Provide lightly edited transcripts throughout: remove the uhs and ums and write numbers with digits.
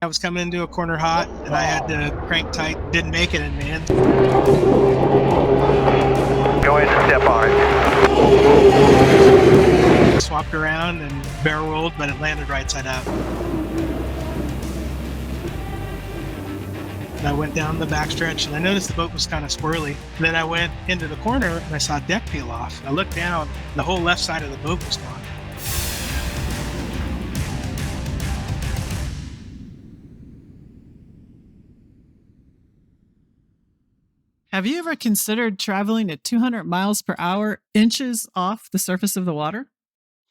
I was coming into a corner hot and I had to crank tight, didn't make it in the end. Go ahead and step on it. Swapped around and barrel rolled, but it landed right side up. And I went down the backstretch and I noticed the boat was kind of squirrely. And then I went into the corner and I saw a deck peel off. I looked down, the whole left side of the boat was gone. Have you ever considered traveling at 200 miles per hour, inches off the surface of the water?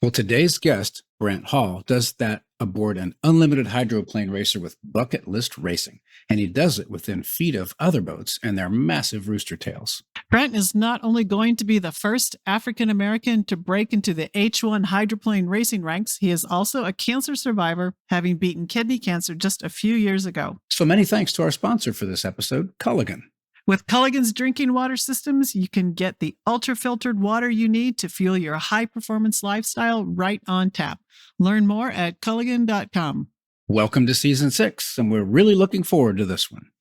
Well, today's guest, Brent Hall, does that aboard an unlimited hydroplane racer with bucket list racing, and he does it within feet of other boats and their massive rooster tails. Brent is not only going to be the first African American to break into the H1 hydroplane racing ranks, he is also a cancer survivor, having beaten kidney cancer just a few years ago. So many thanks to our sponsor for this episode, Culligan. With Culligan's drinking water systems, you can get the ultra-filtered water you need to fuel your high-performance lifestyle right on tap. Learn more at Culligan.com. Welcome to Season 6, and we're really looking forward to this one.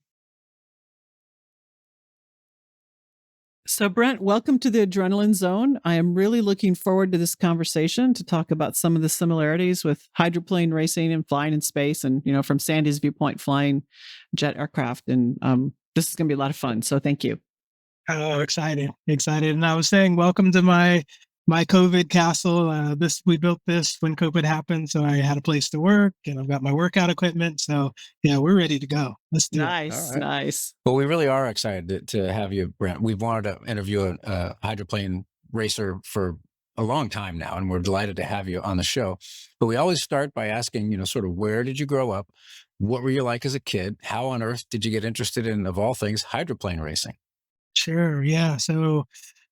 So, Brent, welcome to the Adrenaline Zone. I am really looking forward to this conversation to talk about some of the similarities with hydroplane racing and flying in space and, from Sandy's viewpoint, flying jet aircraft. And this is going to be a lot of fun. So thank you. Oh, excited. And I was saying, welcome to my COVID castle. We built this when COVID happened. So I had a place to work and I've got my workout equipment. So yeah, we're ready to go. Let's do it. Nice. Well, we really are excited to have you, Brent. We've wanted to interview a hydroplane racer for a long time now, and we're delighted to have you on the show. But we always start by asking, sort of where did you grow up? What were you like as a kid? How on earth did you get interested in, of all things, hydroplane racing? Sure. Yeah. So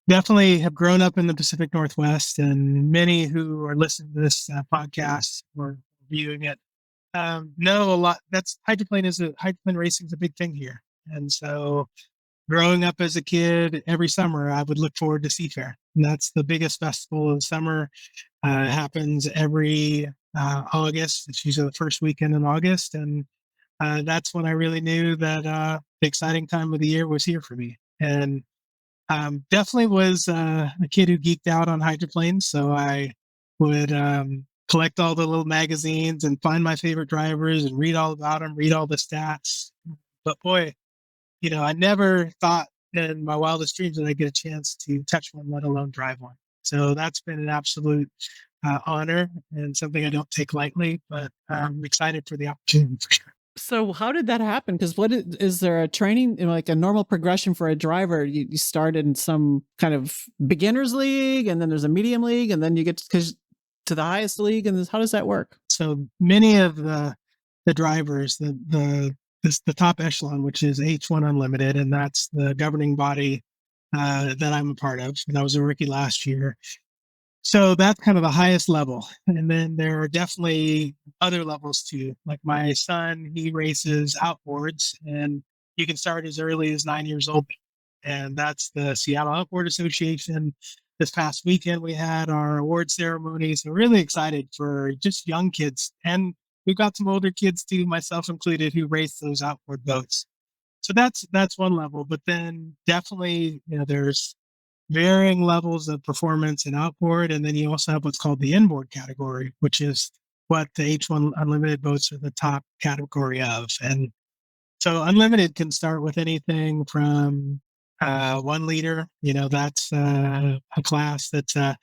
definitely have grown up in the Pacific Northwest, and many who are listening to this podcast or viewing it know a lot. Hydroplane racing is a big thing here. And so growing up as a kid, every summer I would look forward to Seafair. And that's the biggest festival of the summer. It happens every August. It's usually the first weekend in August. And that's when I really knew that the exciting time of the year was here for me. And definitely was a kid who geeked out on hydroplanes. So I would collect all the little magazines and find my favorite drivers and read all about them, read all the stats. But boy, I never thought in my wildest dreams that I'd get a chance to touch one, let alone drive one. So that's been an absolute honor and something I don't take lightly, but I'm excited for the opportunity for sure. So how did that happen? Because is there a training, like a normal progression for a driver? You start in some kind of beginner's league, and then there's a medium league, and then you get to the highest league. And how does that work? So many of the drivers, the top echelon, which is H1 Unlimited, and that's the governing body that I'm a part of. And I was a rookie last year. So that's kind of the highest level. And then there are definitely other levels too. Like my son, he races outboards, and you can start as early as 9 years old. And that's the Seattle Outboard Association. This past weekend, we had our award ceremony. So really excited for just young kids. And we've got some older kids too, myself included, who race those outboard boats. So that's one level. But then definitely, there's varying levels of performance in outboard. And then you also have what's called the inboard category, which is what the H1 Unlimited boats are the top category of. And so Unlimited can start with anything from 1 liter. That's a class that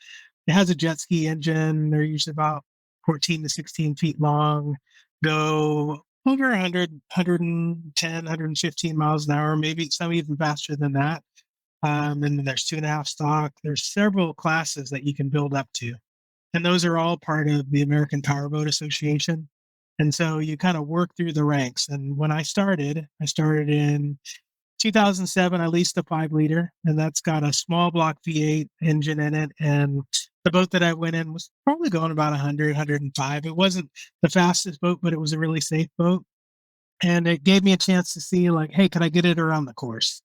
it has a jet ski engine. They're usually about 14 to 16 feet long, go over 100, 110, 115 miles an hour, maybe some even faster than that. And then there's 2.5 stock. There's several classes that you can build up to. And those are all part of the American Powerboat Association. And so you kind of work through the ranks. And when I started in 2007, I leased a 5 liter, and that's got a small block V8 engine in it. And the boat that I went in was probably going about 100, 105. It wasn't the fastest boat, but it was a really safe boat. And it gave me a chance to see, like, hey, can I get it around the course?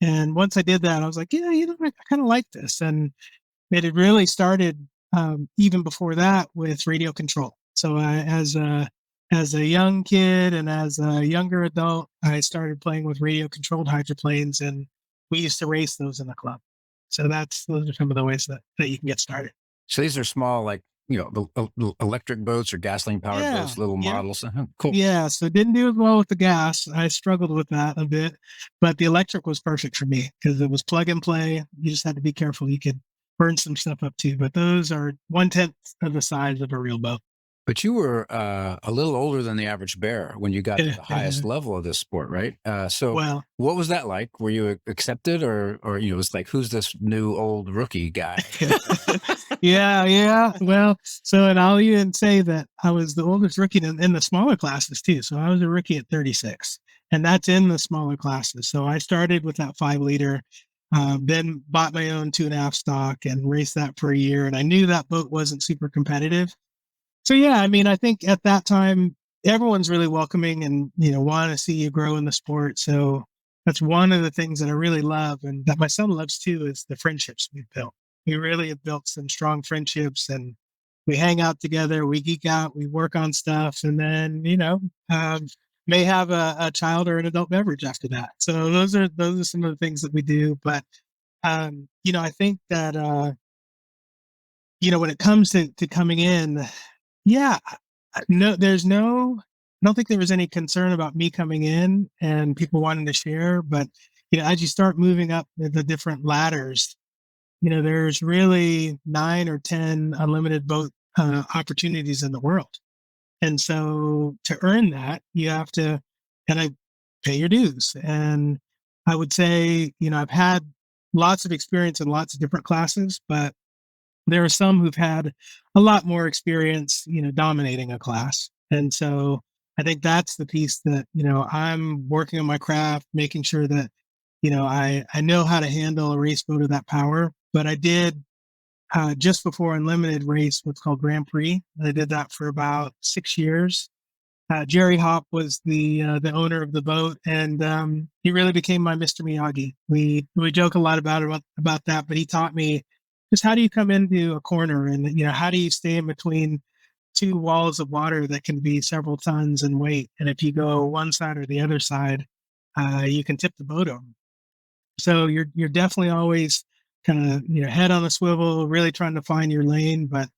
And once I did that, I was like, yeah, I kind of like this. And it had really started even before that with radio control. So as a as a young kid and as a younger adult, I started playing with radio controlled hydroplanes, and we used to race those in the club. So those are some of the ways that you can get started. So these are small, like, the electric boats or gasoline powered Yeah. boats, little Yeah. models. Cool. Yeah. So didn't do as well with the gas. I struggled with that a bit, but the electric was perfect for me because it was plug and play. You just had to be careful. You could burn some stuff up too, but those are 1/10 of the size of a real boat. But you were a little older than the average bear when you got to the highest level of this sport, right? So Well, what was that like? Were you accepted, or it's like, who's this new old rookie guy? yeah. Well, so, and I'll even say that I was the oldest rookie in the smaller classes too. So I was a rookie at 36, and that's in the smaller classes. So I started with that 5 liter, then bought my own 2.5 stock and raced that for a year. And I knew that boat wasn't super competitive. So yeah, I mean, I think at that time everyone's really welcoming and want to see you grow in the sport. So that's one of the things that I really love, and that my son loves too, is the friendships we've built. We really have built some strong friendships, and we hang out together, we geek out, we work on stuff, and then may have a child or an adult beverage after that. So those are some of the things that we do. But I think that when it comes to coming in, yeah, no, I don't think there was any concern about me coming in and people wanting to share. But, as you start moving up the different ladders, there's really 9 or 10 unlimited boat opportunities in the world. And so to earn that, you have to kind of pay your dues. And I would say, I've had lots of experience in lots of different classes, but there are some who've had a lot more experience, dominating a class. And so I think that's the piece that, I'm working on my craft, making sure that, I know how to handle a race boat of that power. But I did just before Unlimited race what's called Grand Prix. And I did that for about 6 years. Jerry Hop was the owner of the boat, and he really became my Mr. Miyagi. We joke a lot about that, but he taught me just how do you come into a corner, and how do you stay in between two walls of water that can be several tons in weight, and if you go one side or the other side, you can tip the boat over. So you're definitely always kind of head on a swivel, really trying to find your lane, but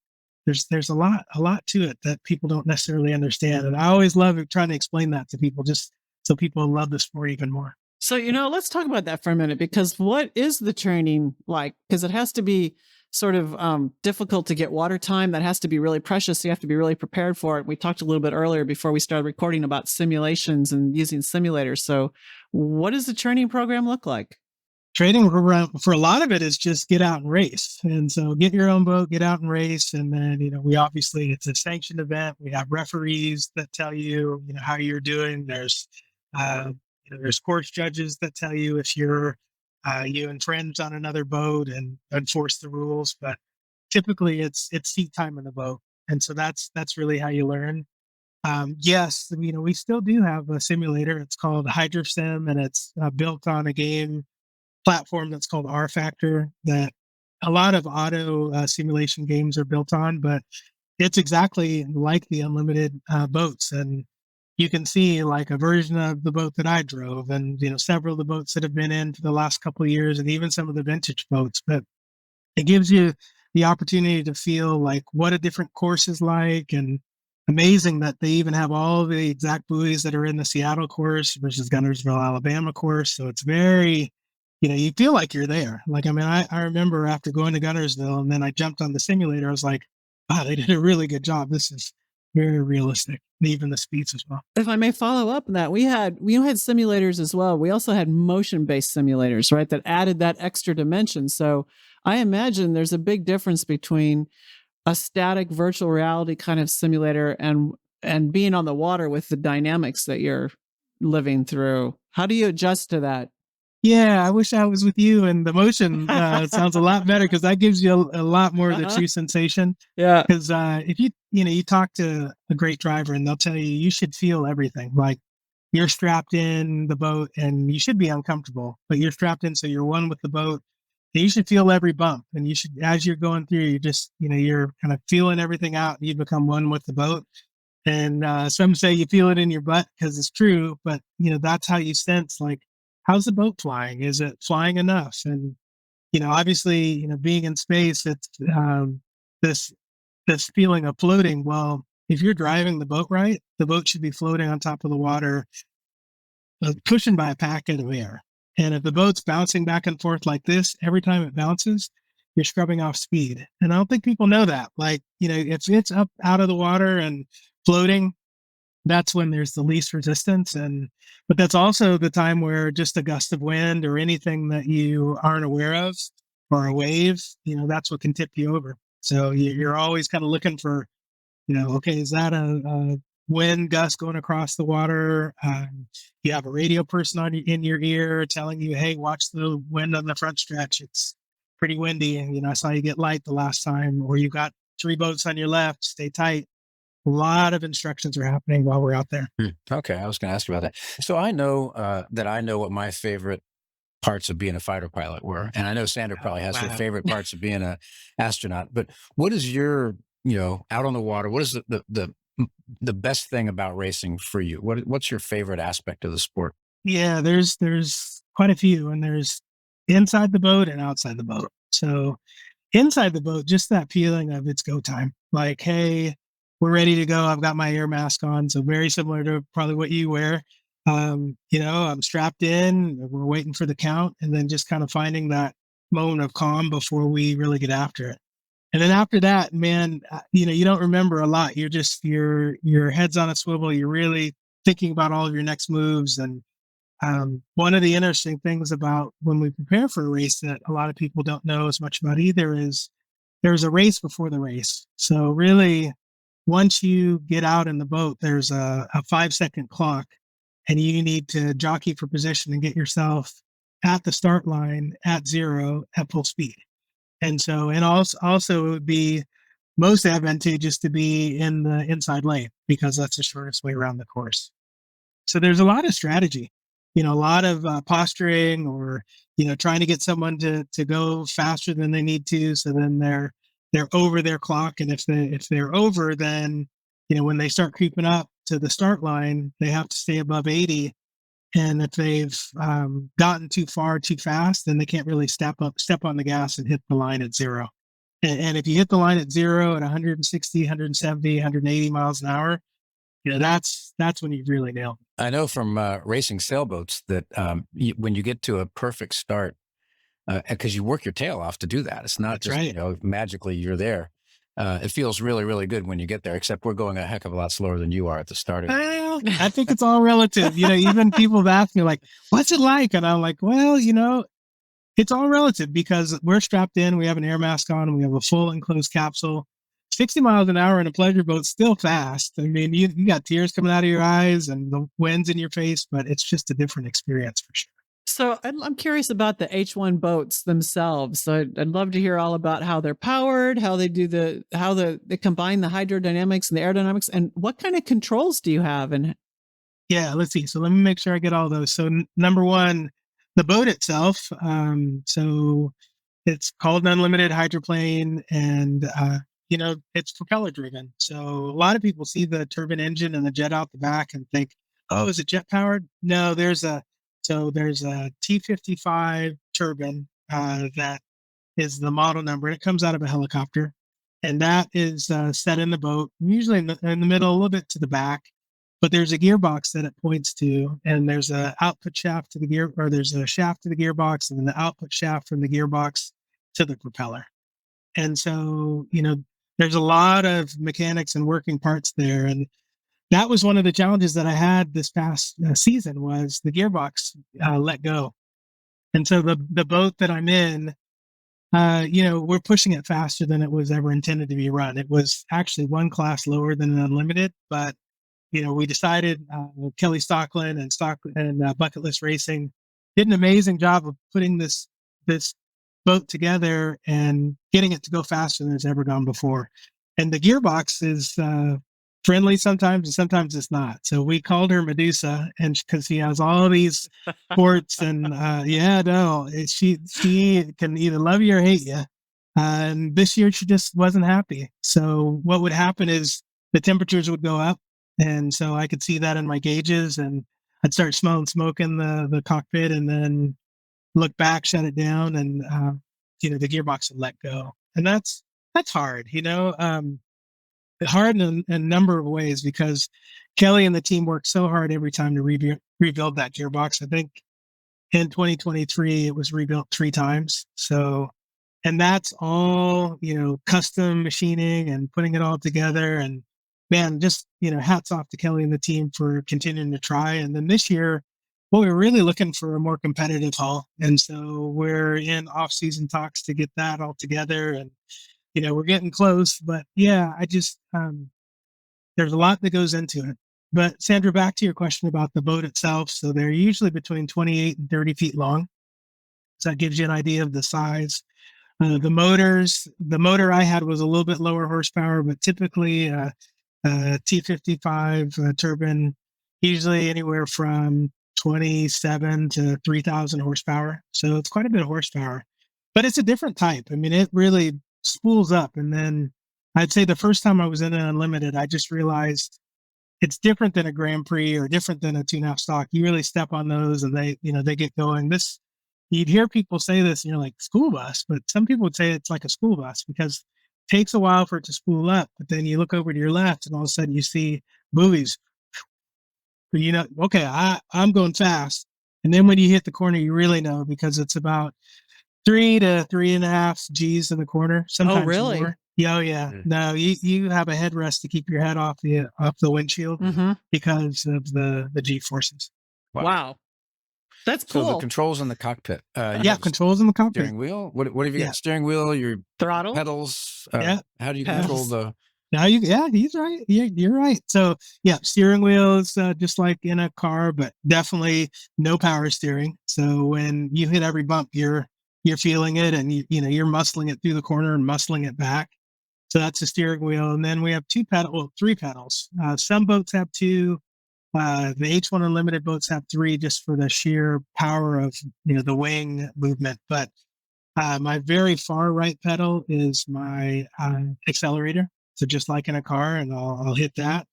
there's a lot to it that people don't necessarily understand. And I always love trying to explain that to people just so people love the sport even more. So, let's talk about that for a minute, because what is the training like? Because it has to be sort of difficult to get water time. That has to be really precious. So you have to be really prepared for it. We talked a little bit earlier before we started recording about simulations and using simulators. So what does the training program look like? Training for a lot of it is just get out and race. And so get your own boat, get out and race. And then, we obviously, it's a sanctioned event. We have referees that tell you, how you're doing. Uh, there's course judges that tell you if you infringe on another boat and enforce the rules. But typically it's seat time in the boat. And so that's really how you learn. Yes, we still do have a simulator. It's called HydroSim, and it's built on a game platform that's called R Factor that a lot of auto simulation games are built on, but it's exactly like the unlimited boats. And you can see like a version of the boat that I drove, and several of the boats that have been in for the last couple of years, and even some of the vintage boats. But it gives you the opportunity to feel like what a different course is like, and amazing that they even have all the exact buoys that are in the Seattle course versus Guntersville, Alabama course. So it's very, you feel like you're there. Like, I mean, I remember after going to Guntersville and then I jumped on the simulator, I was like, wow, they did a really good job. This is very realistic, and even the speeds as well. If I may follow up on that, we had simulators as well. We also had motion-based simulators, right, that added that extra dimension. So I imagine there's a big difference between a static virtual reality kind of simulator and being on the water with the dynamics that you're living through. How do you adjust to that? Yeah, I wish I was with you. And the motion sounds a lot better because that gives you a lot more of the true sensation. Yeah. Because if you talk to a great driver and they'll tell you should feel everything. Like you're strapped in the boat and you should be uncomfortable, but you're strapped in so you're one with the boat. And you should feel every bump, and you should, as you're going through, you just you're kind of feeling everything out, and you become one with the boat. And some say you feel it in your butt because it's true, but that's how you sense, like, how's the boat flying? Is it flying enough? And obviously, being in space, it's this this feeling of floating. Well, if you're driving the boat right, the boat should be floating on top of the water, cushioned by a packet of air. And if the boat's bouncing back and forth like this, every time it bounces, you're scrubbing off speed. And I don't think people know that. Like, if it's up out of the water and floating, that's when there's the least resistance. But that's also the time where just a gust of wind or anything that you aren't aware of, or a wave, that's what can tip you over. So you're always kind of looking for, okay, is that a wind gust going across the water? You have a radio person in your ear telling you, hey, watch the wind on the front stretch. It's pretty windy. And, I saw you get light the last time, or you got 3 boats on your left, stay tight. A lot of instructions are happening while we're out there. Okay, I was going to ask you about that. So I know that I know what my favorite parts of being a fighter pilot were, and I know Sandra probably has her Wow. favorite parts of being an astronaut. But what is your, out on the water? What is the best thing about racing for you? What's your favorite aspect of the sport? Yeah, there's quite a few, and there's inside the boat and outside the boat. So inside the boat, just that feeling of it's go time. Like, hey, we're ready to go. I've got my air mask on, so very similar to probably what you wear. I'm strapped in. We're waiting for the count, and then just kind of finding that moment of calm before we really get after it. And then after that, man, you don't remember a lot. You're just your head's on a swivel. You're really thinking about all of your next moves. And one of the interesting things about when we prepare for a race that a lot of people don't know as much about either is there's a race before the race. So really, once you get out in the boat, there's a 5-second clock, and you need to jockey for position and get yourself at the start line at 0 at full speed. And so, and also it would be most advantageous to be in the inside lane because that's the shortest way around the course. So there's a lot of strategy, a lot of posturing, or trying to get someone to go faster than they need to. So then they're over their clock, and if they're over, then when they start creeping up to the start line, they have to stay above 80. And if they've gotten too far too fast, then they can't really step on the gas and hit the line at 0. And if you hit the line at 0 at 160, 170, 180 miles an hour, that's when you've really nailed it. I know from racing sailboats that when you get to a perfect start, because you work your tail off to do that. It's not That's just, right. magically you're there. It feels really, really good when you get there, except we're going a heck of a lot slower than you are at the start. Well, I think it's all relative. Even people have asked me, like, what's it like? And I'm like, well, it's all relative because we're strapped in, we have an air mask on, and we have a full enclosed capsule. 60 miles an hour in a pleasure boat's still fast. I mean, you got tears coming out of your eyes and the wind's in your face, but it's just a different experience for sure. So I'm curious about the H1 boats themselves. So I'd love to hear all about how they're powered, how they do they combine the hydrodynamics and the aerodynamics, and what kind of controls do you have? And Yeah, let's see. So let me make sure I get all those. So number one, the boat itself. So it's called an unlimited hydroplane, and it's propeller driven. So a lot of people see the turbine engine and the jet out the back and think, oh, is it jet powered? No, there's a T55 turbine that is the model number, and it comes out of a helicopter, and that is set in the boat, usually in the middle, a little bit to the back. But there's a gearbox that it points to, and there's a output shaft to the gear, or there's a shaft to the gearbox, and then the output shaft from the gearbox to the propeller. And so, there's a lot of mechanics and working parts there. And that was one of the challenges that I had this past season was the gearbox let go. And so the boat that I'm in, we're pushing it faster than it was ever intended to be run. It was actually one class lower than an unlimited, but we decided Kelly Stockland and Bucket List Racing did an amazing job of putting this boat together and getting it to go faster than it's ever gone before. And the gearbox is friendly sometimes, and sometimes it's not. So we called her Medusa, and because she has all these ports, and she can either love you or hate you. And this year she just wasn't happy. So what would happen is the temperatures would go up, And so I could see that in my gauges, and I'd start smelling smoke in the cockpit, and then look back, shut it down, and the gearbox would let go. And that's hard, hard in a number of ways, because Kelly and the team worked so hard every time to rebuild that gearbox. I think in 2023 it was rebuilt 3 times. So, and that's all custom machining and putting it all together. And man, just hats off to Kelly and the team for continuing to try. And then this year, well, we were really looking for a more competitive hull, and so we're in off-season talks to get that all together. And we're getting close. But yeah, I just there's a lot that goes into it. But Sandra, back to your question about the boat itself. So they're usually between 28 and 30 feet long. So that gives you an idea of the size. The motor I had was a little bit lower horsepower, but typically T55 turbine, usually anywhere from 27 to 3,000 horsepower. So it's quite a bit of horsepower, but it's a different type. I mean, it really spools up. And then I'd say the first time I was in an unlimited, I just realized it's different than a Grand Prix or different than a two-and-a-half stock. You really step on those and they get going. You'd hear people say this and you're like, school bus, but some people would say it's like a school bus, because it takes a while for it to spool up, but then you look over to your left and all of a sudden you see buoys. Okay, I'm going fast. And then when you hit the corner, you really know, because it's about 3 to 3.5 G's in the corner, sometimes really? more. Yeah, oh yeah. No, you have a headrest to keep your head off the windshield because of the G forces. Wow. That's cool. So the controls in the cockpit. Controls in the cockpit. Steering wheel. What have you got? Steering wheel, your throttle, pedals. Yeah. How do you control the? Now he's right. You're right. So yeah, steering wheel is just like in a car, but definitely no power steering. So when you hit every bump, you're feeling it, and you're muscling it through the corner and muscling it back. So that's the steering wheel. And then we have 3 pedals. Some boats have 2. The H1 Unlimited boats have 3, just for the sheer power of the wing movement. But my very far right pedal is my accelerator. So just like in a car, and I'll hit that.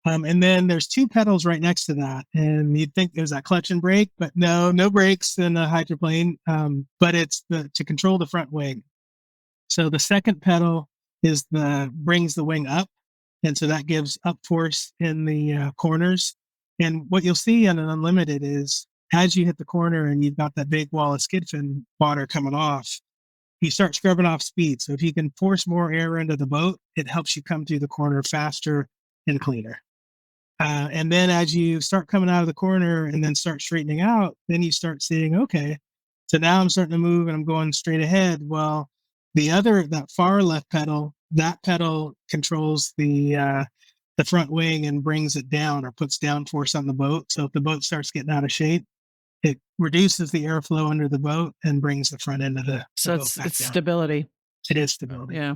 And then there's 2 pedals right next to that, and you'd think there's that clutch and brake, but no brakes in a hydroplane. But it's to control the front wing. So the second pedal brings the wing up, and so that gives up force in the corners. And what you'll see on an unlimited is, as you hit the corner and you've got that big wall of skid fin water coming off, you start scrubbing off speed. So if you can force more air into the boat, it helps you come through the corner faster and cleaner. And then as you start coming out of the corner and then start straightening out, then you start seeing, okay, so now I'm starting to move and I'm going straight ahead. Well, that far left pedal, that pedal controls the front wing and brings it down, or puts down force on the boat. So if the boat starts getting out of shape, it reduces the airflow under the boat and brings the front end of the boat back it's down. stability. It is stability. Yeah.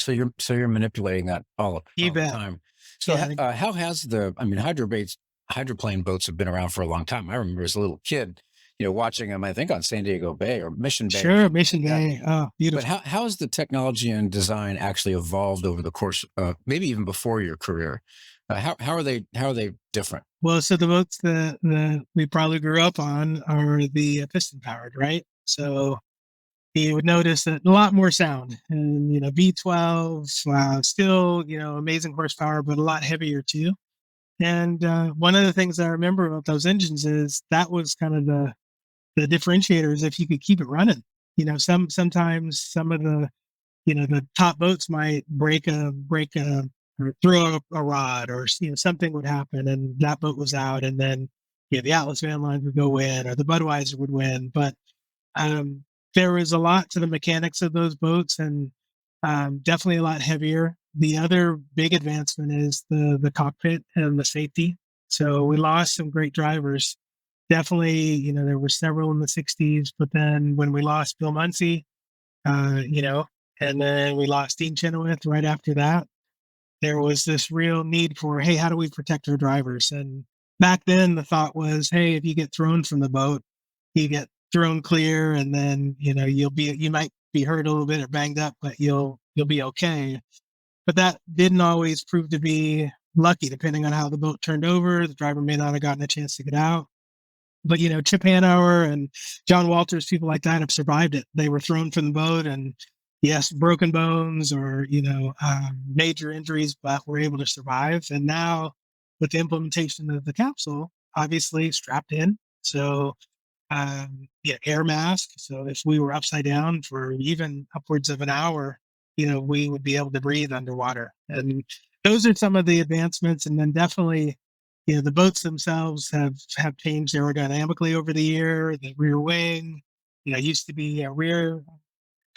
So you're manipulating that all the time. So how has hydroplane boats have been around for a long time. I remember as a little kid, watching them, I think on San Diego Bay or Mission Bay. Sure, Mission Bay. Oh, beautiful. But how has the technology and design actually evolved over the course, maybe even before your career? How are they different? Well, so the boats that we probably grew up on are the piston powered, right? So you would notice that a lot more sound, and V12, still amazing horsepower, but a lot heavier too. And one of the things I remember about those engines is that was kind of the differentiators. If you could keep it running, sometimes some of the the top boats might break a or throw a rod, or something would happen and that boat was out, and then the Atlas van line would go win, or the Budweiser would win. But there was a lot to the mechanics of those boats, and definitely a lot heavier. The other big advancement is the cockpit and the safety. So we lost some great drivers. Definitely, there were several in the 60s, but then when we lost Bill Munsey, and then we lost Dean Chenoweth right after that, there was this real need for, hey, how do we protect our drivers? And back then the thought was, hey, if you get thrown from the boat, you get thrown clear, and then, you might be hurt a little bit or banged up, but you'll be okay. But that didn't always prove to be lucky, depending on how the boat turned over. The driver may not have gotten a chance to get out. But, Chip Hanauer and John Walters, people like that have survived it. They were thrown from the boat and, yes, broken bones or, major injuries, but were able to survive. And now with the implementation of the capsule, obviously strapped in. So, air mask. So if we were upside down for even upwards of an hour, we would be able to breathe underwater. And those are some of the advancements. And then definitely, the boats themselves have changed aerodynamically over the year. The rear wing, used to be a rear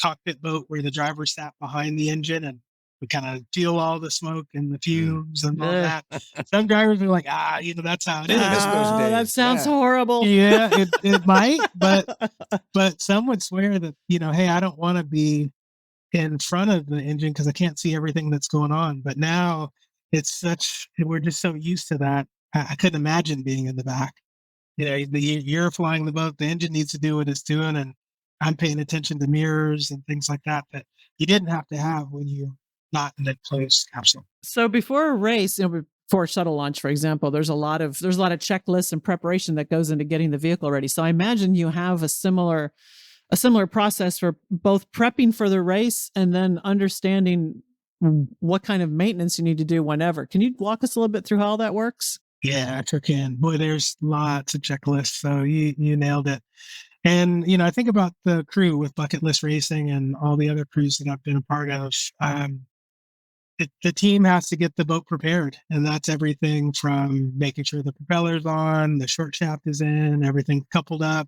cockpit boat where the driver sat behind the engine and we kind of feel all the smoke and the fumes and all that. Some drivers are like, that's how it is. Miss those Oh, that days. sounds Yeah. horrible. Yeah, it might, but some would swear that, hey, I don't want to be in front of the engine because I can't see everything that's going on. But now we're just so used to that. I couldn't imagine being in the back. You're flying the boat, the engine needs to do what it's doing, and I'm paying attention to mirrors and things like that you didn't have to have when you're not in a closed capsule. So before a race, before shuttle launch, for example, there's a lot of checklists and preparation that goes into getting the vehicle ready. So I imagine you have a similar process for both prepping for the race and then understanding what kind of maintenance you need to do whenever. Can you walk us a little bit through how all that works? Yeah, I sure can. Boy, there's lots of checklists. So you nailed it. And, I think about the crew with Bucket List Racing and all the other crews that I've been a part of. The team has to get the boat prepared. And that's everything from making sure the propeller's on, the short shaft is in, everything coupled up.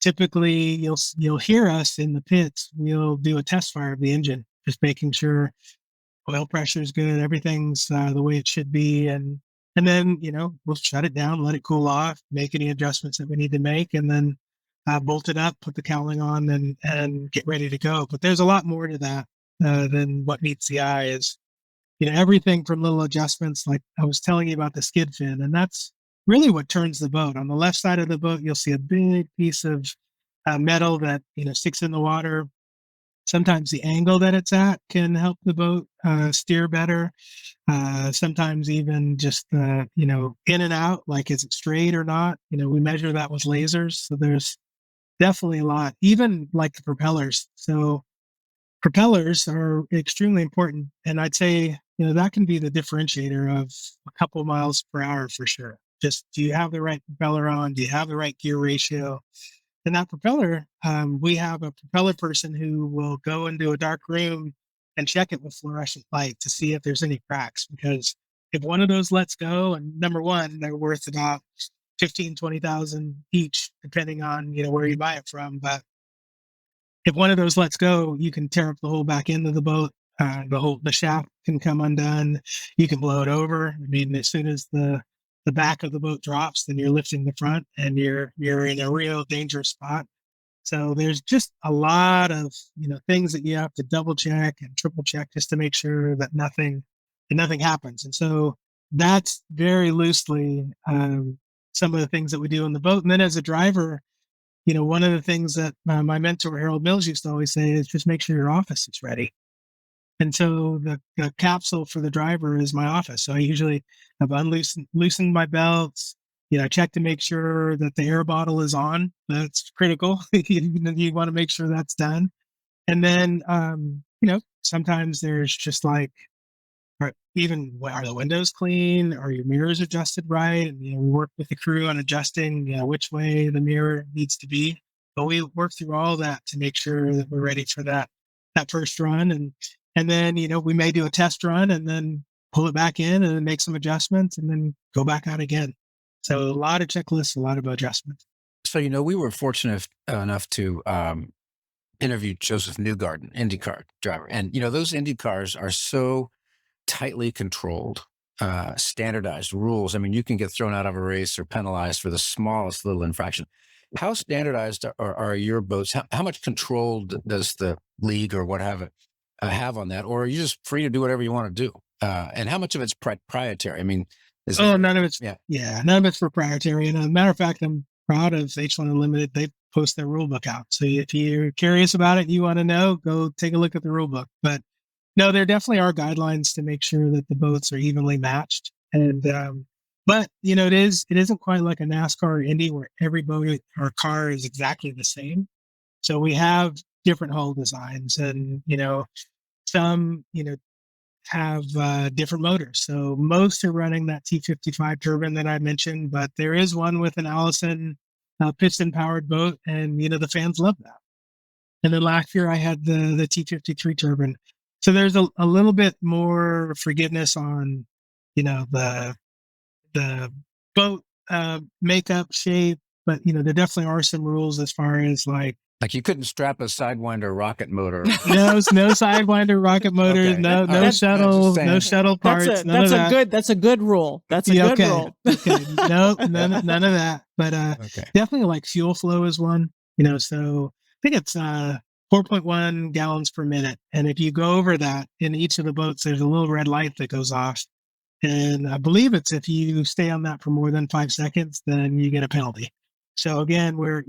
Typically, you'll hear us in the pits. We'll do a test fire of the engine, just making sure oil pressure is good, everything's the way it should be. And then, we'll shut it down, let it cool off, make any adjustments that we need to make, and then bolt it up, put the cowling on, and get ready to go. But there's a lot more to that than what meets the eye. Is everything from little adjustments, like I was telling you about the skid fin, and that's really what turns the boat. On the left side of the boat, you'll see a big piece of metal that sticks in the water. Sometimes the angle that it's at can help the boat steer better. Sometimes even just in and out, like is it straight or not? We measure that with lasers. So there's definitely a lot, even like the propellers. So propellers are extremely important. And I'd say, that can be the differentiator of a couple miles per hour for sure. Just, do you have the right propeller on? Do you have the right gear ratio? And that propeller, we have a propeller person who will go into a dark room and check it with fluorescent light to see if there's any cracks. Because if one of those lets go, and number one, they're worth about 15, 20,000 each, depending on, where you buy it from. But if one of those lets go, you can tear up the whole back end of the boat. The shaft can come undone. You can blow it over. I mean, as soon as the back of the boat drops, then you're lifting the front and you're in a real dangerous spot. So there's just a lot of, things that you have to double check and triple check just to make sure that nothing happens. And so that's very loosely some of the things that we do on the boat. And then as a driver, one of the things that my mentor, Harold Mills, used to always say is just make sure your office is ready. And so the capsule for the driver is my office. So I usually have loosened my belts. I check to make sure that the air bottle is on. That's critical. You want to make sure that's done. And then, sometimes there's just like, are the windows clean? Are your mirrors adjusted right? And, we work with the crew on adjusting, which way the mirror needs to be. But we work through all that to make sure that we're ready for that first run. And then, we may do a test run and then pull it back in and then make some adjustments and then go back out again. So a lot of checklists, a lot of adjustments. So, we were fortunate enough to interview Joseph Newgarden, IndyCar driver. And, those Indy cars are so tightly controlled, standardized rules. I mean, you can get thrown out of a race or penalized for the smallest little infraction. How standardized are your boats? How much control does the league or what have it have on that? Or are you just free to do whatever you want to do? And how much of it's proprietary? I mean, none of it's, none of it's proprietary. And as a matter of fact, I'm proud of H1 Unlimited. They post their rule book out. So if you're curious about it, you want to know, go take a look at the rule book. But No, there definitely are guidelines to make sure that the boats are evenly matched. And but it isn't quite like a NASCAR or Indy where every boat or car is exactly the same. So we have different hull designs, and some have different motors. So most are running that T55 turbine that I mentioned, but there is one with an Allison piston powered boat, and the fans love that. And then last year I had the T53 turbine. So there's a little bit more forgiveness on the boat makeup shape, but there definitely are some rules as far as like you couldn't strap a Sidewinder rocket motor. no Sidewinder rocket motors, Okay. no Just shuttle, saying. no shuttle parts, none of that. That's a good rule. That's a good rule. Okay. No, none of that. But Okay. definitely like fuel flow is one. So I think it's 4.1 gallons per minute. And if you go over that in each of the boats, there's a little red light that goes off. And I believe it's if you stay on that for more than 5 seconds, then you get a penalty. So again, we're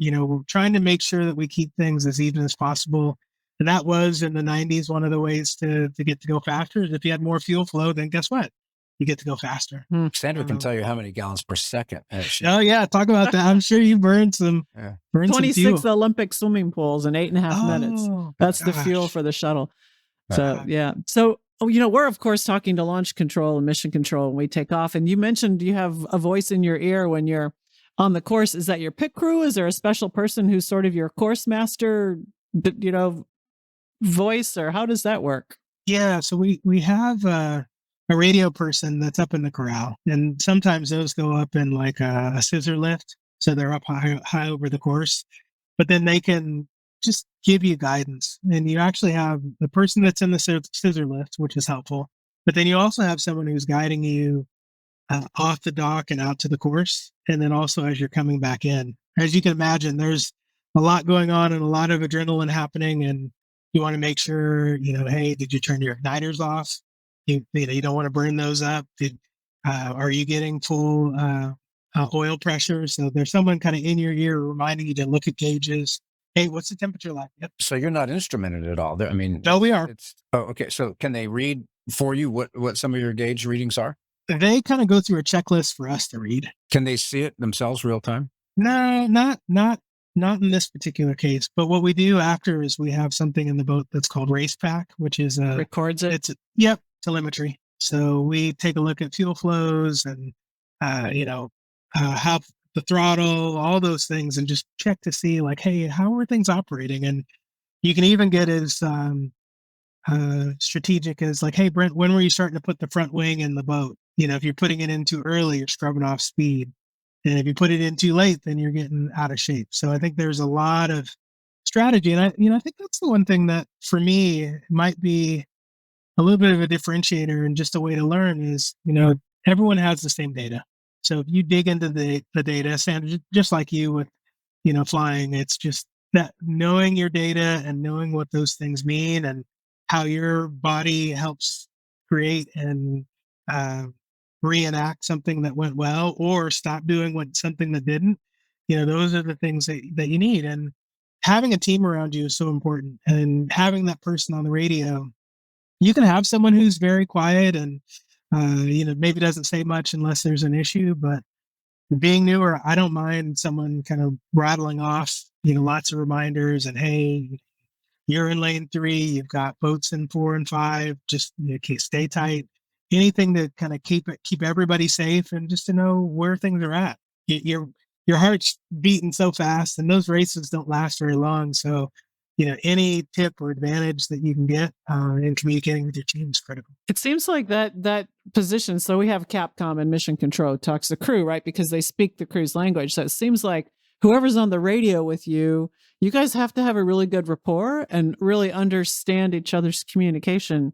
trying to make sure that we keep things as even as possible. And that was in the 90s, one of the ways to get to go faster is if you had more fuel flow, then guess what? You get to go faster. Sandra can tell you how many gallons per second. Oh yeah, talk about that. I'm sure you burned some. Yeah. 26 Olympic swimming pools in 8.5 minutes. That's the fuel for the shuttle. So yeah. So we're of course talking to launch control and mission control when we take off. And you mentioned you have a voice in your ear when you're on the course. Is that your pit crew? Is there a special person who's sort of your course master, voice, or how does that work? Yeah, so we have a radio person that's up in the corral, and sometimes those go up in like a scissor lift, so they're up high over the course. But then they can just give you guidance, and you actually have the person that's in the scissor lift, which is helpful. But then you also have someone who's guiding you off the dock and out to the course, and then also as you're coming back in. As you can imagine, there's a lot going on and a lot of adrenaline happening, and you want to make sure, hey, did you turn your igniters off? You don't want to burn those up. Are you getting full oil pressure? So there's someone kind of in your ear reminding you to look at gauges. Hey, what's the temperature like? Yep. So you're not instrumented at all. I mean, no, we are. Okay. So can they read for you what some of your gauge readings are? They kind of go through a checklist for us to read. Can they see it themselves real time? No, not in this particular case. But what we do after is we have something in the boat that's called Race Pack, which is records it. Telemetry. So we take a look at fuel flows and how the throttle, all those things, and just check to see like, hey, how are things operating? And you can even get as strategic as like, hey, Brent, when were you starting to put the front wing in the boat? If you're putting it in too early, you're scrubbing off speed. And if you put it in too late, then you're getting out of shape. So I think there's a lot of strategy. And I think that's the one thing that for me might be a little bit of a differentiator and just a way to learn is, everyone has the same data. So if you dig into the data, Sandra, just like you with, flying, it's just that knowing your data and knowing what those things mean and how your body helps create and reenact something that went well or stop doing something that didn't. Those are the things that you need. And having a team around you is so important. And having that person on the radio, you can have someone who's very quiet and maybe doesn't say much unless there's an issue. But being newer, I don't mind someone kind of rattling off, lots of reminders and hey, you're in lane 3, you've got boats in 4 and 5, just stay tight. Anything to kind of keep everybody safe and just to know where things are at. Your heart's beating so fast, and those races don't last very long. So, any tip or advantage that you can get in communicating with your team is critical. It seems like that position. So we have Capcom and Mission Control talks the crew, right? Because they speak the crew's language. So it seems like whoever's on the radio with you, you guys have to have a really good rapport and really understand each other's communication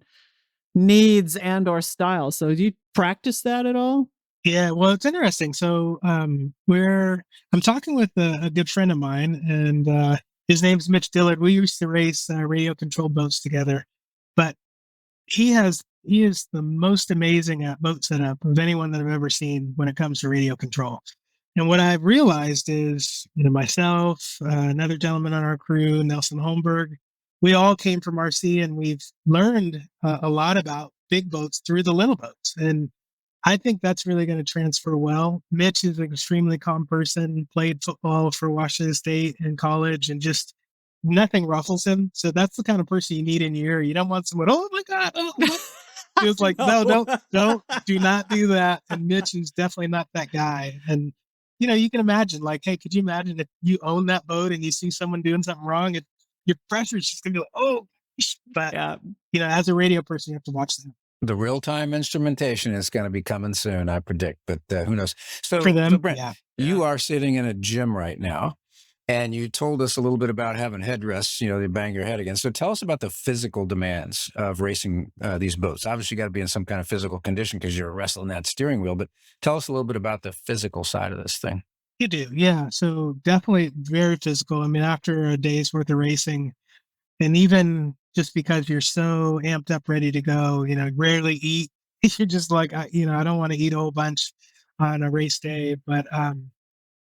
needs and or style. So do you practice that at all? Yeah, well, it's interesting. So I'm talking with a good friend of mine, and his name's Mitch Dillard. We used to race radio controlled boats together, but he is the most amazing at boat setup of anyone that I've ever seen when it comes to radio control. And what I've realized is, myself, another gentleman on our crew, Nelson Holmberg, we all came from RC, and we've learned a lot about big boats through the little boats. And I think that's really going to transfer well. Mitch is an extremely calm person, played football for Washington State in college, and just nothing ruffles him. So that's the kind of person you need in your ear. You don't want someone, oh my God. Oh, what? He was like, no, do not do that. And Mitch is definitely not that guy. And, you can imagine, like, hey, could you imagine if you own that boat and you see someone doing something wrong, and your pressure is just going to be like, oh, but, Yeah. As a radio person, you have to watch them. The real-time instrumentation is going to be coming soon, I predict, but who knows? So, For them, Brent, yeah. you are sitting in a gym right now, and you told us a little bit about having headrests, they bang your head against. So tell us about the physical demands of racing these boats. Obviously, you got to be in some kind of physical condition because you're wrestling that steering wheel, but tell us a little bit about the physical side of this thing. You do, yeah. So definitely very physical. I mean, after a day's worth of racing, and even just because you're so amped up, ready to go, rarely eat. You're just like, I don't want to eat a whole bunch on a race day, but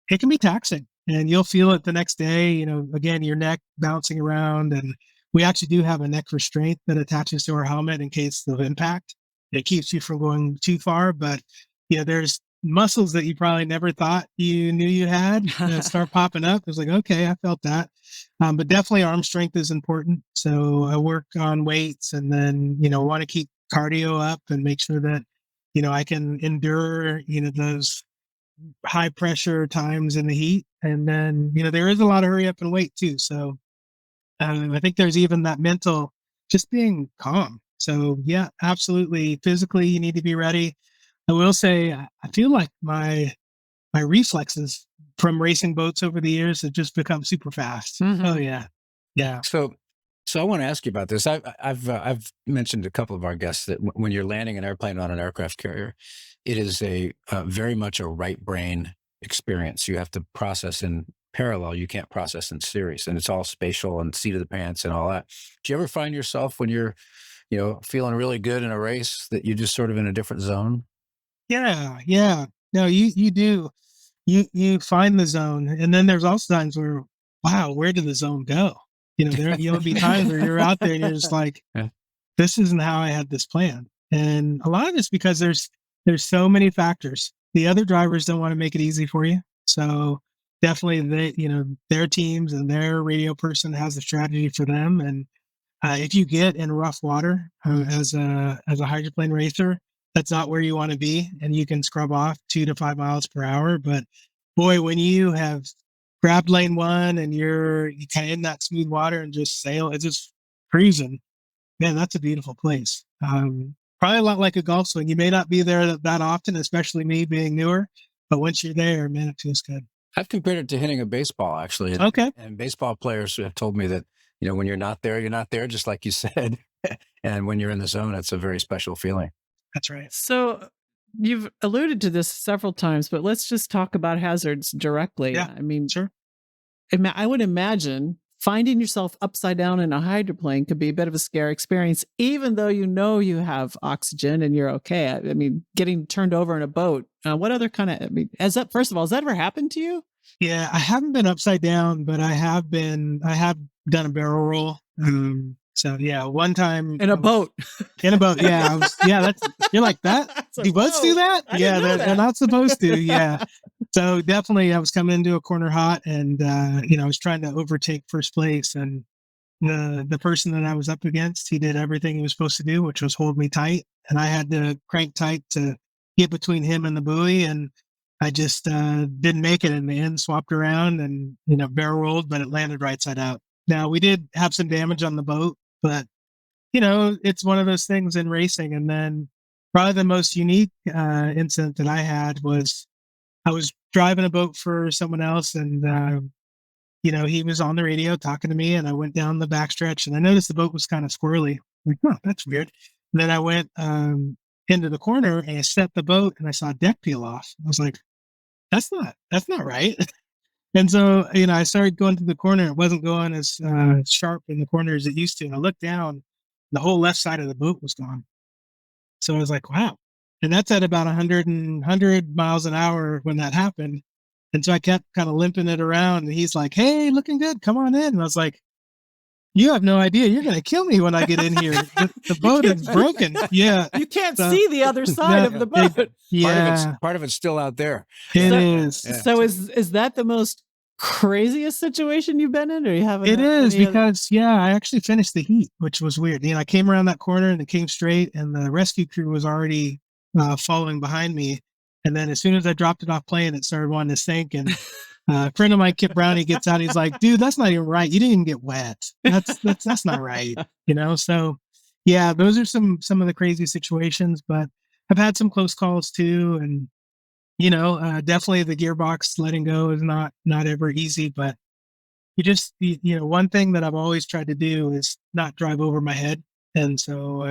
it can be taxing, and you'll feel it the next day. Again, your neck bouncing around, and we actually do have a neck restraint that attaches to our helmet in case of impact. It keeps you from going too far, but there's muscles that you probably never thought you knew you had that start popping up. It's like, okay, I felt that. But definitely arm strength is important. So I work on weights, and then, want to keep cardio up and make sure that, I can endure, those high pressure times in the heat. And then, there is a lot of hurry up and wait too. So I think there's even that mental, just being calm. So yeah, absolutely. Physically, you need to be ready. I will say, I feel like my reflexes from racing boats over the years have just become super fast. Mhm. Oh yeah. Yeah. So I want to ask you about this. I've mentioned to a couple of our guests that when you're landing an airplane on an aircraft carrier, it is a very much a right brain experience. You have to process in parallel. You can't process in series, and it's all spatial and seat of the pants and all that. Do you ever find yourself when you're, feeling really good in a race that you're just sort of in a different zone? Yeah. Yeah. No, you do. You find the zone, and then there's also times where, wow, where did the zone go? You'll be times where you're out there and you're just like, Yeah. this isn't how I had this planned. And a lot of it's because there's so many factors. The other drivers don't want to make it easy for you. So definitely their teams and their radio person has a strategy for them. And if you get in rough water as a hydroplane racer, that's not where you want to be, and you can scrub off 2 to 5 miles per hour. But boy, when you have grabbed lane one and you're kind of in that smooth water and just it's just cruising, man, that's a beautiful place. Probably a lot like a golf swing. You may not be there that often, especially me being newer, but once you're there, man, it feels good. I've compared it to hitting a baseball, actually. Okay. And baseball players have told me that, when you're not there, just like you said. And when you're in the zone, it's a very special feeling. That's right. So you've alluded to this several times, but let's just talk about hazards directly. Yeah, I mean, sure. I would imagine finding yourself upside down in a hydroplane could be a bit of a scary experience, even though you have oxygen and you're okay. I mean, getting turned over in a boat. What other kind of, first of all, has that ever happened to you? Yeah, I haven't been upside down, but I have done a barrel roll. So yeah, one time In a boat. In a boat, yeah. You're like that? Do boats do that? Yeah, they're not supposed to. Yeah. So definitely I was coming into a corner hot, and I was trying to overtake first place, and the person that I was up against, he did everything he was supposed to do, which was hold me tight, and I had to crank tight to get between him and the buoy, and I just didn't make it in the end, swapped around and, barrel rolled, but it landed right side out. Now, we did have some damage on the boat, but, it's one of those things in racing. And then probably the most unique incident that I had was I was driving a boat for someone else, and, he was on the radio talking to me, and I went down the backstretch, and I noticed the boat was kind of squirrely. I'm like, oh, that's weird. And then I went into the corner, and I set the boat, and I saw a deck peel off. I was like, that's not right. And so, I started going to the corner. It wasn't going as sharp in the corner as it used to. And I looked down, the whole left side of the boat was gone. So I was like, wow. And that's at about 100 miles an hour when that happened. And so I kept kind of limping it around. And he's like, hey, looking good. Come on in. And I was like, You have no idea. You're going to kill me when I get in here. The boat is broken. Yeah. You can't So- see the other side of the boat. Yeah, Part of it's still out there. it So- is. Yeah. So is that the most craziest situation you've been in, or you haven't? It is any other- because, I actually finished the heat, which was weird. I came around that corner and it came straight, and the rescue crew was already following behind me. And then as soon as I dropped it off plane, it started wanting to sink. And a friend of mine, Kip Brownie, gets out. He's like, "Dude, that's not even right. You didn't even get wet. That's not right." So yeah, those are some of the crazy situations. But I've had some close calls too, and definitely the gearbox letting go is not ever easy. But one thing that I've always tried to do is not drive over my head. And so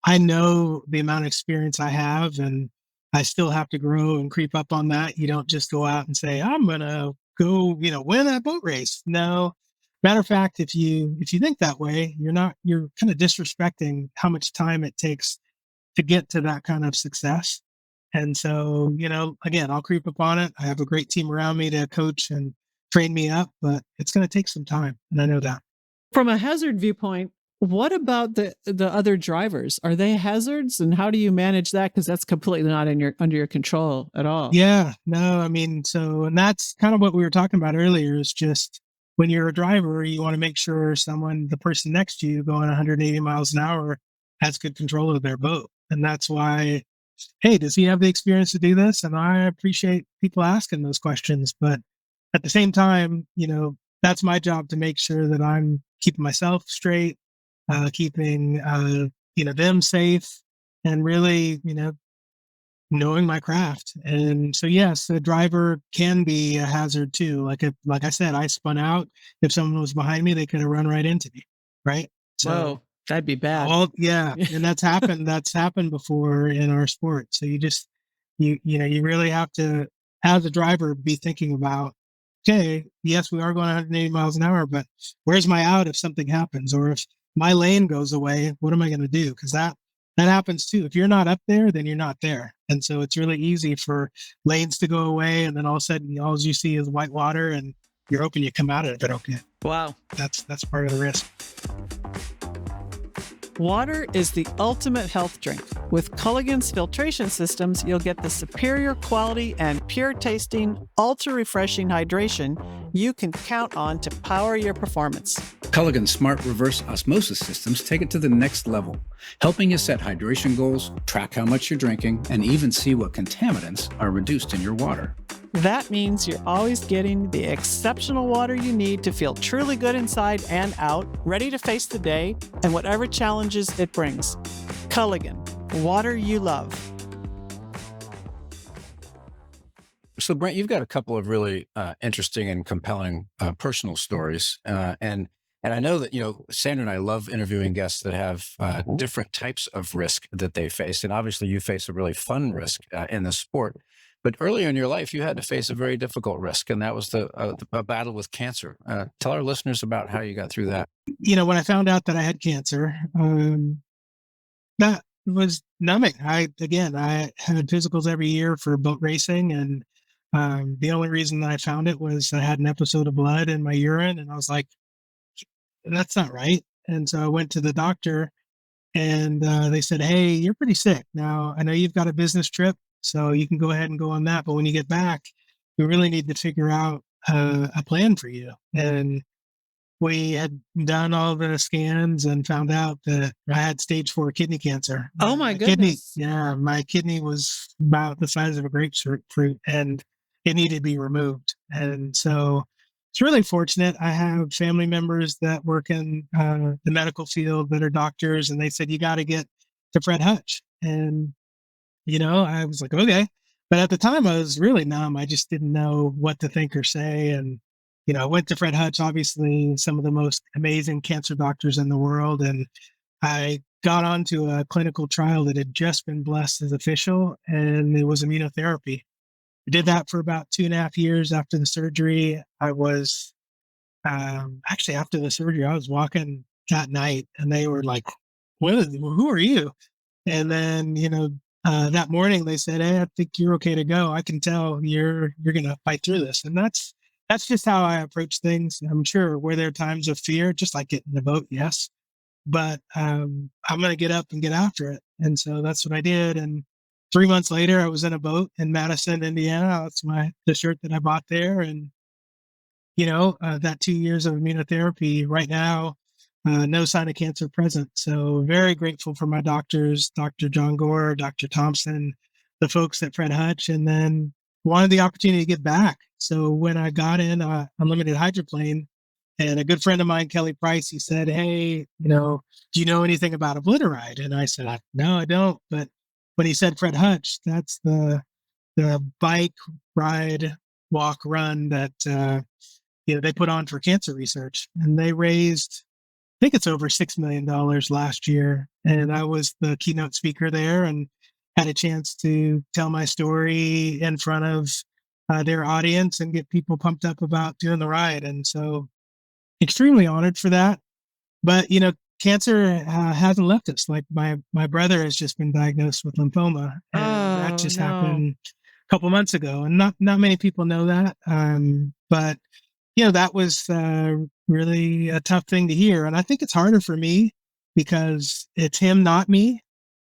I know the amount of experience I have, and I still have to grow and creep up on that. You don't just go out and say, I'm going to go, win a boat race. No. Matter of fact, if you think that way, you're kind of disrespecting how much time it takes to get to that kind of success. And so, again, I'll creep up on it. I have a great team around me to coach and train me up, but it's going to take some time. And I know that. From a hazard viewpoint, what about the other drivers? Are they hazards, and how do you manage that? Because that's completely not under your control at all. Yeah, no, and that's kind of what we were talking about earlier, is just when you're a driver, you want to make sure the person next to you going 180 miles an hour has good control of their boat. And that's why, hey, does he have the experience to do this? And I appreciate people asking those questions. But at the same time, that's my job to make sure that I'm keeping myself straight, keeping, them safe, and really, knowing my craft. And so, yes, the driver can be a hazard too. Like I said, I spun out. If someone was behind me, they could have run right into me. Right. So, Whoa, that'd be bad. well, yeah. And that's happened. That's happened before in our sport. So you really have to, as a driver, be thinking about, okay, yes, we are going 180 miles an hour, but where's my out if something happens? Or if my lane goes away, what am I going to do? Because that happens too. If you're not up there, then you're not there. And so it's really easy for lanes to go away, and then all of a sudden, all you see is white water, and you're hoping you come out of it okay. Wow. That's part of the risk. Water is the ultimate health drink. With Culligan's filtration systems, you'll get the superior quality and pure tasting, ultra refreshing hydration you can count on to power your performance. Culligan's smart reverse osmosis systems take it to the next level, helping you set hydration goals, track how much you're drinking, and even see what contaminants are reduced in your water. That means you're always getting the exceptional water you need to feel truly good inside and out, ready to face the day and whatever challenges it brings. Culligan, water you love. So, Brent, you've got a couple of really interesting and compelling personal stories, and I know that Sandra and I love interviewing guests that have different types of risk that they face, and obviously you face a really fun risk in the sport. But earlier in your life, you had to face a very difficult risk, and that was a battle with cancer. Tell our listeners about how you got through that. When I found out that I had cancer, that was numbing. I had physicals every year for boat racing, and the only reason that I found it was I had an episode of blood in my urine, and I was like, that's not right. And so I went to the doctor, and they said, hey, you're pretty sick. Now, I know you've got a business trip, so you can go ahead and go on that. But when you get back, we really need to figure out a plan for you. And we had done all the scans and found out that I had stage 4 kidney cancer. Oh my goodness. goodness. My kidney was about the size of a grapefruit, and it needed to be removed. And so it's really fortunate. I have family members that work in the medical field that are doctors, and they said, you got to get to Fred Hutch. And, I was like, okay. But at the time I was really numb. I just didn't know what to think or say. And, I went to Fred Hutch, obviously some of the most amazing cancer doctors in the world. And I got onto a clinical trial that had just been blessed as official, and it was immunotherapy. I did that for about 2.5 years after the surgery. I was actually after the surgery, I was walking that night, and they were like, who are you? And then, that morning they said, hey, I think you're okay to go. I can tell you're going to fight through this. And that's that's just how I approach things. I'm sure were there times of fear, just like getting in the boat, yes. But I'm going to get up and get after it. And so that's what I did. And 3 months later, I was in a boat in Madison, Indiana. That's the shirt that I bought there. And, that 2 years of immunotherapy right now, no sign of cancer present. So very grateful for my doctors, Dr. John Gore, Dr. Thompson, the folks at Fred Hutch, and then wanted the opportunity to get back. So when I got in unlimited hydroplane, and a good friend of mine, Kelly Price, he said, "Hey, do you know anything about Obliteride?" And I said, "No, I don't." But when he said Fred Hutch, that's the bike ride, walk, run that they put on for cancer research, and they raised, I think it's over $6 million last year, and I was the keynote speaker there, and had a chance to tell my story in front of their audience and get people pumped up about doing the ride, and so extremely honored for that. But cancer hasn't left us. Like my brother has just been diagnosed with lymphoma, and that just happened a couple months ago, and not many people know that. But that was really a tough thing to hear, and I think it's harder for me because it's him, not me.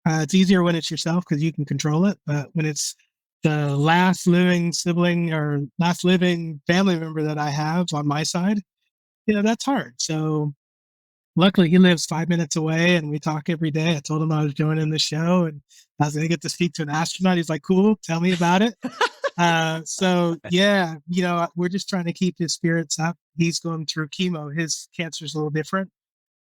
It's easier when it's yourself because you can control it, but when it's the last living sibling or last living family member that I have on my side, that's hard. So luckily he lives 5 minutes away and we talk every day. I told him I was joining the show and I was going to get to speak to an astronaut. He's like, "Cool, tell me about it." So yeah, we're just trying to keep his spirits up. He's going through chemo. His cancer's a little different.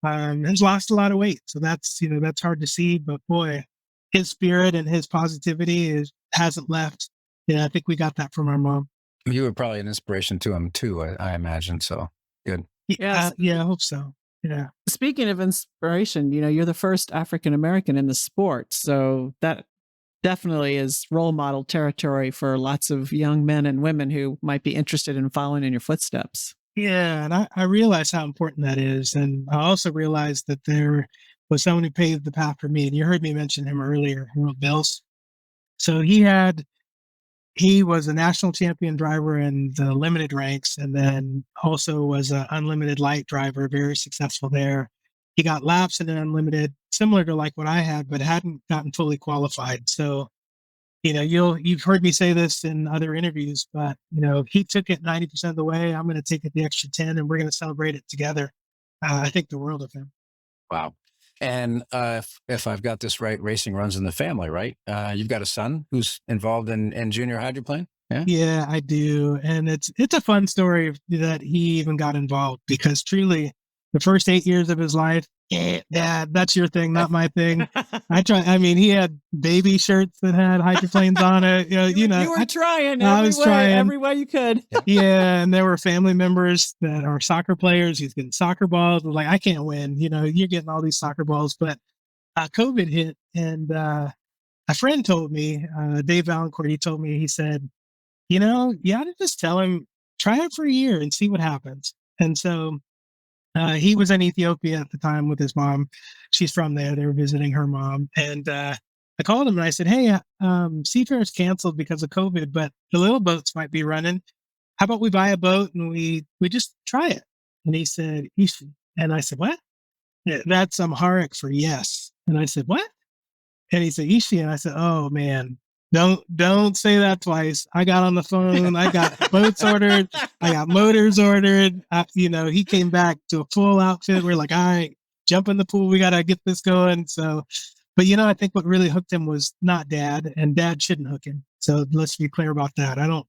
Has lost a lot of weight. So that's hard to see, but boy, his spirit and his positivity hasn't left. I think we got that from our mom. You were probably an inspiration to him too, I imagine. So good. Yeah, I hope so. Yeah. Speaking of inspiration, you're the first African American in the sport. So that definitely is role model territory for lots of young men and women who might be interested in following in your footsteps. Yeah. And I realize how important that is. And I also realized that there was someone who paved the path for me. And you heard me mention him earlier, Bills. So he was a national champion driver in the limited ranks, and then also was an unlimited light driver, very successful there. He got laps in an unlimited, similar to like what I had, but hadn't gotten fully qualified. So, you've heard me say this in other interviews, but he took it 90% of the way. I'm going to take it the extra 10, and we're going to celebrate it together. I think the world of him. Wow. And if I've got this right, racing runs in the family, right? You've got a son who's involved in junior hydroplane. Yeah. Yeah, I do. And it's a fun story that he even got involved, because truly the first 8 years of his life, Dad, that's your thing, not my thing. He had baby shirts that had hydroplanes on it. You were trying. I was trying every way you could. Yeah. And there were family members that are soccer players. He's getting soccer balls. Like, I can't win. You're getting all these soccer balls. But COVID hit, and a friend told me, Dave Valancourt, he told me, he said, you ought to just tell him, try it for a year and see what happens. And so he was in Ethiopia at the time with his mom. She's from there. They were visiting her mom. And I called him and I said, "Hey, Seafair's canceled because of COVID, but the little boats might be running. How about we buy a boat and we just try it?" And he said, "Ishi." And I said, "What?" "Yeah, that's Amharic for yes." And I said, "What?" And he said, "Ishi." And I said, "Oh man, don't say that twice." I got on the phone. I got boats ordered. I got motors ordered. He came back to a full outfit. We're like, "All right, jump in the pool. We got to get this going." So, but I think what really hooked him was not Dad, and Dad shouldn't hook him. So let's be clear about that. I don't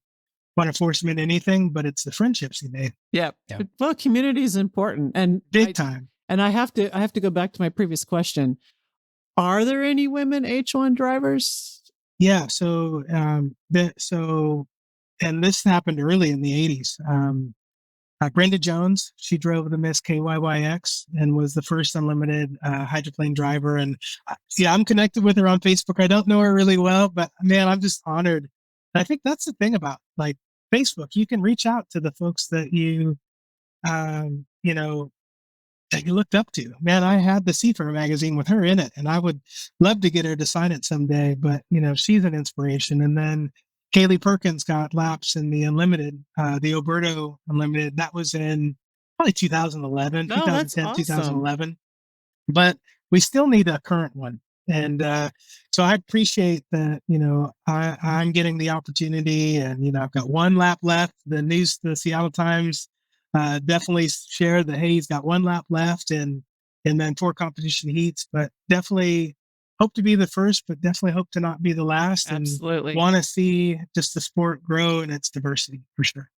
want to force him into anything, but it's the friendships he made. Yeah. Well, community is important, and Big time. And I have to go back to my previous question. Are there any women H1 drivers? Yeah. So, and this happened early in the 80s. Brenda Jones, she drove the Miss KYYX and was the first unlimited hydroplane driver. And I'm connected with her on Facebook. I don't know her really well, but man, I'm just honored. And I think that's the thing about like Facebook. You can reach out to the folks that that you looked up to. Man, I had the Seafair magazine with her in it, and I would love to get her to sign it someday. But she's an inspiration. And then Kaylee Perkins got laps in the Unlimited, the Oberto Unlimited. That was in probably 2011, Oh, that's 2010, awesome. 2011. But we still need a current one. And so I appreciate that, I'm getting the opportunity, and, I've got one lap left. The Seattle Times definitely shared that, hey, he's got one lap left and then 4 competition heats, but definitely hope to be the first, but definitely hope to not be the last. Absolutely. And want to see just the sport grow in its diversity for sure.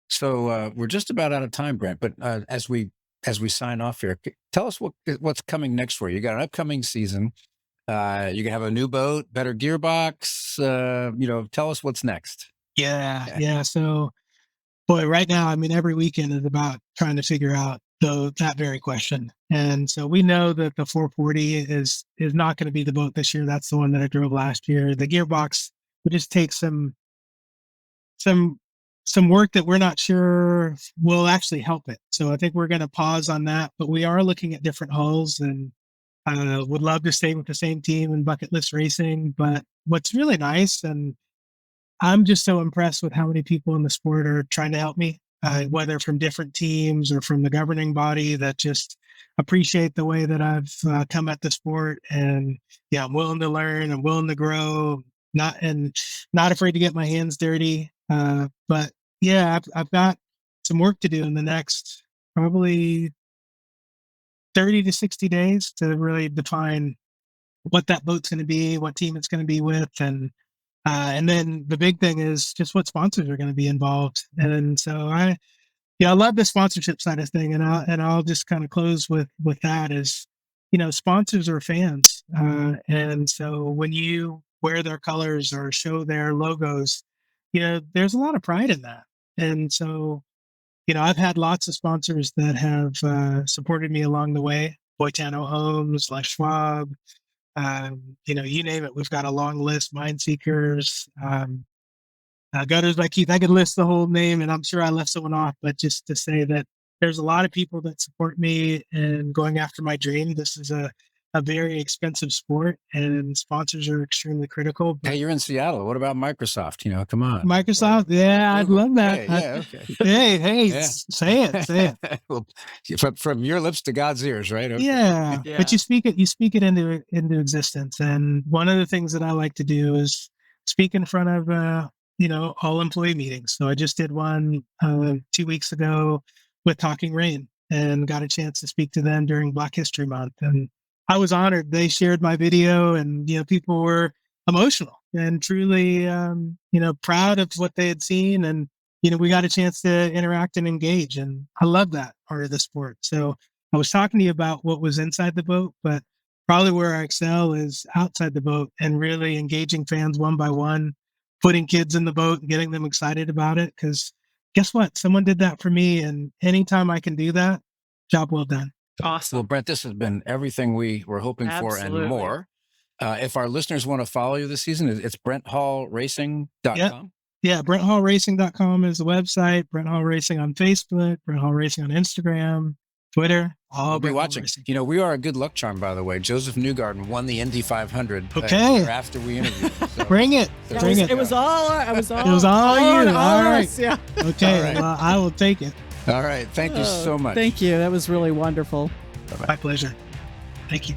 So we're just about out of time, Brent. But as we sign off here, tell us what's coming next for you. You got an upcoming season. You're gonna have a new boat, better gearbox. Tell us what's next. Yeah. So, boy, right now, I mean, every weekend is about trying to figure out that very question. And so we know that the 440 is not going to be the boat this year. That's the one that I drove last year. The gearbox would just take some work that we're not sure will actually help it. So I think we're going to pause on that. But we are looking at different hulls, and would love to stay with the same team in bucket list racing. But what's really nice, and I'm just so impressed with how many people in the sport are trying to help me, whether from different teams or from the governing body, that just appreciate the way that I've come at the sport. And yeah, I'm willing to learn, I'm willing to grow, not afraid to get my hands dirty. But yeah, I've got some work to do in the next probably 30 to 60 days to really define what that boat's going to be, what team it's going to be with, and then the big thing is just what sponsors are going to be involved. And so I love the sponsorship side of thing, and I'll just kind of close with that is, sponsors are fans, and so when you wear their colors or show their logos, there's a lot of pride in that. And so, I've had lots of sponsors that have supported me along the way. Boitano Homes, Les Schwab, you name it. We've got a long list. Mind Seekers, Gutters by Keith. I could list the whole name, and I'm sure I left someone off. But just to say that there's a lot of people that support me in going after my dream. This is a very expensive sport, and sponsors are extremely critical. Hey, you're in Seattle. What about Microsoft? Come on. Microsoft, yeah, I'd love that. Okay. Hey, Yeah. say it. Well, from your lips to God's ears, right? Okay. Yeah. Yeah. But you speak it into existence. And one of the things that I like to do is speak in front of all employee meetings. So I just did one 2 weeks ago with Talking Rain, and got a chance to speak to them during Black History Month. And I was honored. They shared my video, and people were emotional and truly proud of what they had seen. And we got a chance to interact and engage, and I love that part of the sport. So I was talking to you about what was inside the boat, but probably where I excel is outside the boat and really engaging fans one by one, putting kids in the boat and getting them excited about it. Because guess what? Someone did that for me, and anytime I can do that, job well done. Awesome. Well, Brent, this has been everything we were hoping for and Absolutely. more. If our listeners want to follow you this season, it's BrentHallRacing.com. Yeah, BrentHallRacing.com is the website. Brent Hall Racing on Facebook, Brent Hall Racing on Instagram, Twitter. I'll be Brent Hall watching. Racing. We are a good luck charm, by the way. Joseph Newgarden won the Indy 500 Okay. after we interviewed him. So Bring it. It Bring was, it. it was all you. All right. Us, yeah. Okay, All right. well, I will take it. all right. Thank you so much. Thank you. That was really wonderful. My pleasure. Thank you.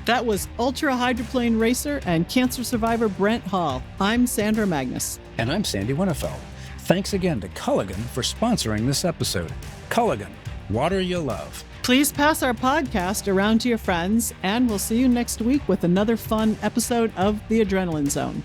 That was ultra hydroplane racer and cancer survivor Brent Hall. I'm Sandra Magnus. And I'm Sandy Winnefeld. Thanks again to Culligan for sponsoring this episode. Culligan, water you love. Please pass our podcast around to your friends, and we'll see you next week with another fun episode of The Adrenaline Zone.